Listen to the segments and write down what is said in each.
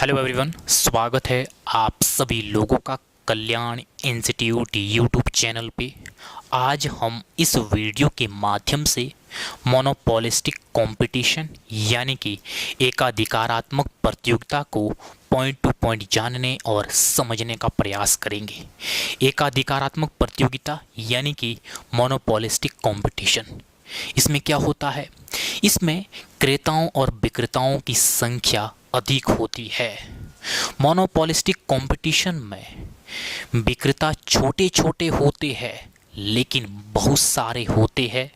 Hello everyone, स्वागत है आप सभी लोगों का कल्याण इंस्टीट्यूट यूट्यूब चैनल पे। आज हम इस वीडियो के माध्यम से मोनोपोलिस्टिक कंपटीशन यानी कि एकाधिकारात्मक प्रतियोगिता को पॉइंट टू पॉइंट जानने और समझने का प्रयास करेंगे। एकाधिकारात्मक प्रतियोगिता यानी कि मोनोपोलिस्टिक कंपटीशन, इसमें क्या होता है? इसमें क्रेताओं और विक्रेताओं की संख्या अधिक होती है। मोनोपोलिस्टिक कंपटीशन में विक्रेता छोटे छोटे होते हैं, लेकिन बहुत सारे होते हैं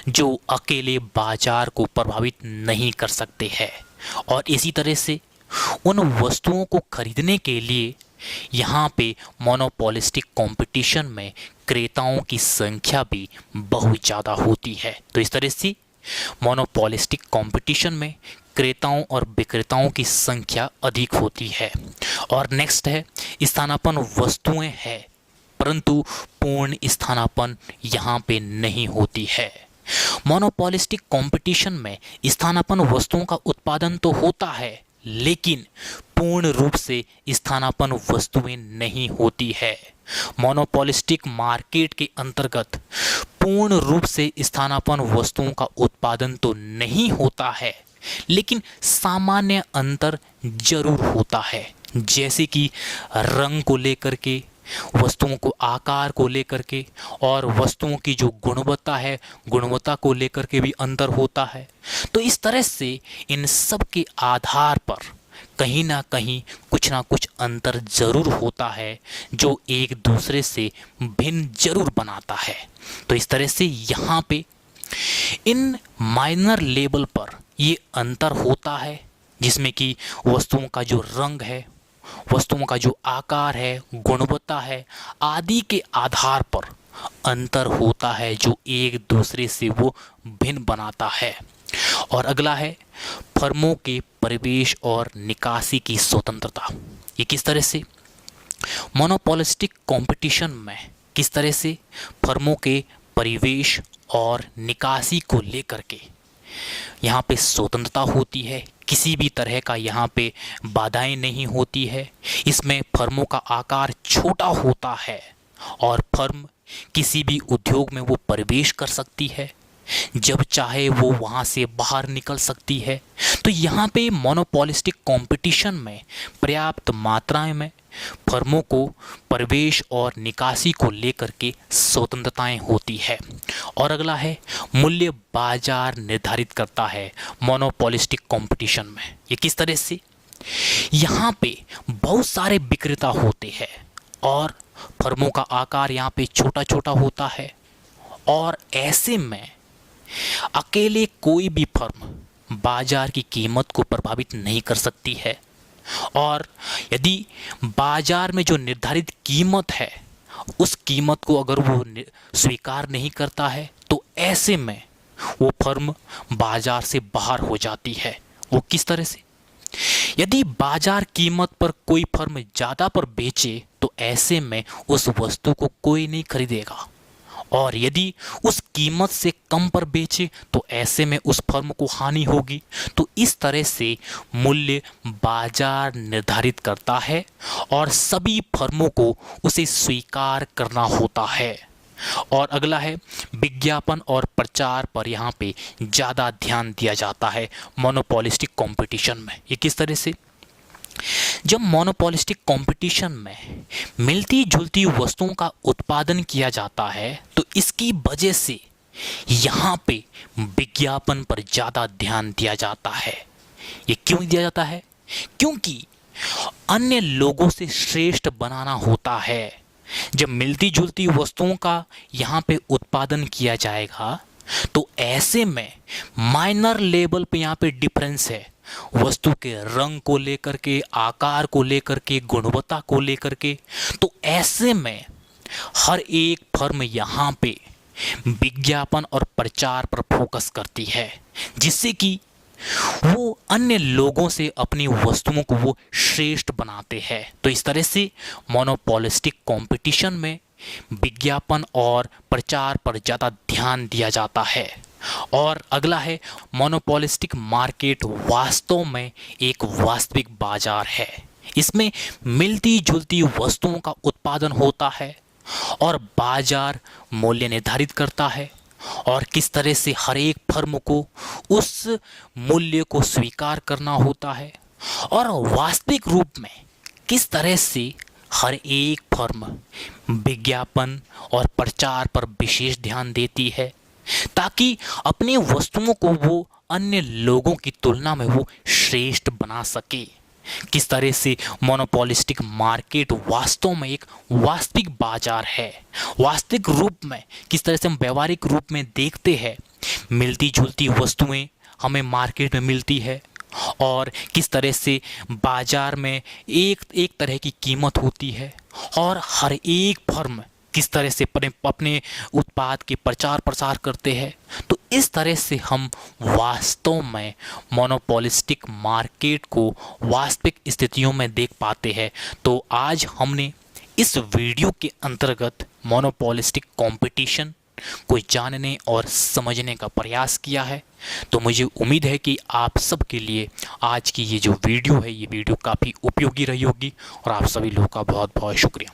जो अकेले बाजार को प्रभावित नहीं कर सकते हैं। और इसी तरह से उन वस्तुओं को खरीदने के लिए यहाँ पे मोनोपोलिस्टिक कंपटीशन में क्रेताओं की संख्या भी बहुत ज़्यादा होती है। तो इस तरह से मोनोपोलिस्टिक कंपटीशन में क्रेताओं और विक्रेताओं की संख्या अधिक होती है। और नेक्स्ट है स्थानापन्न वस्तुएं है, परंतु पूर्ण स्थानापन्न यहाँ पे नहीं होती है। मोनोपोलिस्टिक कंपटीशन में स्थानापन्न वस्तुओं का उत्पादन तो होता है, लेकिन पूर्ण रूप से स्थानापन्न वस्तुएं नहीं होती है। मोनोपोलिस्टिक मार्केट के अंतर्गत पूर्ण रूप से स्थानापन्न वस्तुओं का उत्पादन तो नहीं होता है, लेकिन सामान्य अंतर जरूर होता है। जैसे कि रंग को लेकर के, वस्तुओं को आकार को लेकर के, और वस्तुओं की जो गुणवत्ता है, गुणवत्ता को लेकर के भी अंतर होता है। तो इस तरह से इन सब के आधार पर कहीं ना कहीं कुछ ना कुछ अंतर जरूर होता है, जो एक दूसरे से भिन्न जरूर बनाता है। तो इस तरह से यहाँ पे इन माइनर लेवल पर ये अंतर होता है, जिसमें कि वस्तुओं का जो रंग है, वस्तुओं का जो आकार है, गुणवत्ता है आदि के आधार पर अंतर होता है, जो एक दूसरे से वो भिन्न बनाता है। और अगला है फर्मों के प्रवेश और निकासी की स्वतंत्रता। ये किस तरह से मोनोपोलिस्टिक कंपटीशन में किस तरह से फर्मों के परिवेश और निकासी को लेकर के यहाँ पे स्वतंत्रता होती है। किसी भी तरह का यहाँ पे बाधाएं नहीं होती है। इसमें फर्मों का आकार छोटा होता है और फर्म किसी भी उद्योग में वो प्रवेश कर सकती है, जब चाहे वो वहाँ से बाहर निकल सकती है। तो यहाँ पे मोनोपोलिस्टिक कंपटीशन में पर्याप्त मात्राएं में फर्मों को प्रवेश और निकासी को लेकर के स्वतंत्रताएं होती है। और अगला है मूल्य बाजार निर्धारित करता है मोनोपोलिस्टिक कंपटीशन में। ये किस तरह से? यहाँ पे बहुत सारे विक्रेता होते हैं और फर्मों का आकार यहाँ पे छोटा छोटा होता है, और ऐसे में अकेले कोई भी फर्म बाजार की कीमत को प्रभावित नहीं कर सकती है। और यदि बाजार में जो निर्धारित कीमत है, उस कीमत को अगर वो स्वीकार नहीं करता है, तो ऐसे में वो फर्म बाजार से बाहर हो जाती है। वो किस तरह से? यदि बाजार कीमत पर कोई फर्म ज़्यादा पर बेचे, तो ऐसे में उस वस्तु को कोई नहीं खरीदेगा, और यदि उस कीमत से कम पर बेचे तो ऐसे में उस फर्म को हानि होगी। तो इस तरह से मूल्य बाजार निर्धारित करता है और सभी फर्मों को उसे स्वीकार करना होता है। और अगला है विज्ञापन और प्रचार पर यहाँ पे ज़्यादा ध्यान दिया जाता है मोनोपोलिस्टिक कंपटीशन में। ये किस तरह से? जब मोनोपोलिस्टिक कंपटीशन में मिलती जुलती वस्तुओं का उत्पादन किया जाता है, तो इसकी वजह से यहाँ पे विज्ञापन पर ज़्यादा ध्यान दिया जाता है। ये क्यों दिया जाता है? क्योंकि अन्य लोगों से श्रेष्ठ बनाना होता है। जब मिलती जुलती वस्तुओं का यहाँ पे उत्पादन किया जाएगा, तो ऐसे में माइनर लेवल पे यहाँ पे डिफरेंस है, वस्तु के रंग को लेकर के, आकार को लेकर के, गुणवत्ता को लेकर के। तो ऐसे में हर एक फर्म यहाँ पे विज्ञापन और प्रचार पर फोकस करती है, जिससे कि वो अन्य लोगों से अपनी वस्तुओं को वो श्रेष्ठ बनाते हैं। तो इस तरह से मोनोपोलिस्टिक कंपटीशन में विज्ञापन और प्रचार पर ज़्यादा ध्यान दिया जाता है। और अगला है मोनोपोलिस्टिक मार्केट वास्तव में एक वास्तविक बाजार है। इसमें मिलती जुलती वस्तुओं का उत्पादन होता है और बाजार मूल्य निर्धारित करता है और किस तरह से हर एक फर्म को उस मूल्य को स्वीकार करना होता है और वास्तविक रूप में किस तरह से हर एक फर्म विज्ञापन और प्रचार पर विशेष ध्यान देती है ताकि अपनी वस्तुओं को वो अन्य लोगों की तुलना में वो श्रेष्ठ बना सके। किस तरह से मोनोपोलिस्टिक मार्केट वास्तव में एक वास्तविक बाजार है। वास्तविक रूप में किस तरह से हम व्यवहारिक रूप में देखते हैं, मिलती जुलती वस्तुएं हमें मार्केट में मिलती है और किस तरह से बाजार में एक एक तरह की कीमत होती है और हर एक फर्म किस तरह से अपने उत्पाद के प्रचार प्रसार करते हैं। तो इस तरह से हम वास्तव में मोनोपोलिस्टिक मार्केट को वास्तविक स्थितियों में देख पाते हैं। तो आज हमने इस वीडियो के अंतर्गत मोनोपोलिस्टिक कंपटीशन को जानने और समझने का प्रयास किया है। तो मुझे उम्मीद है कि आप सबके लिए आज की ये जो वीडियो है, ये वीडियो काफ़ी उपयोगी रही होगी और आप सभी लोगों का बहुत बहुत शुक्रिया।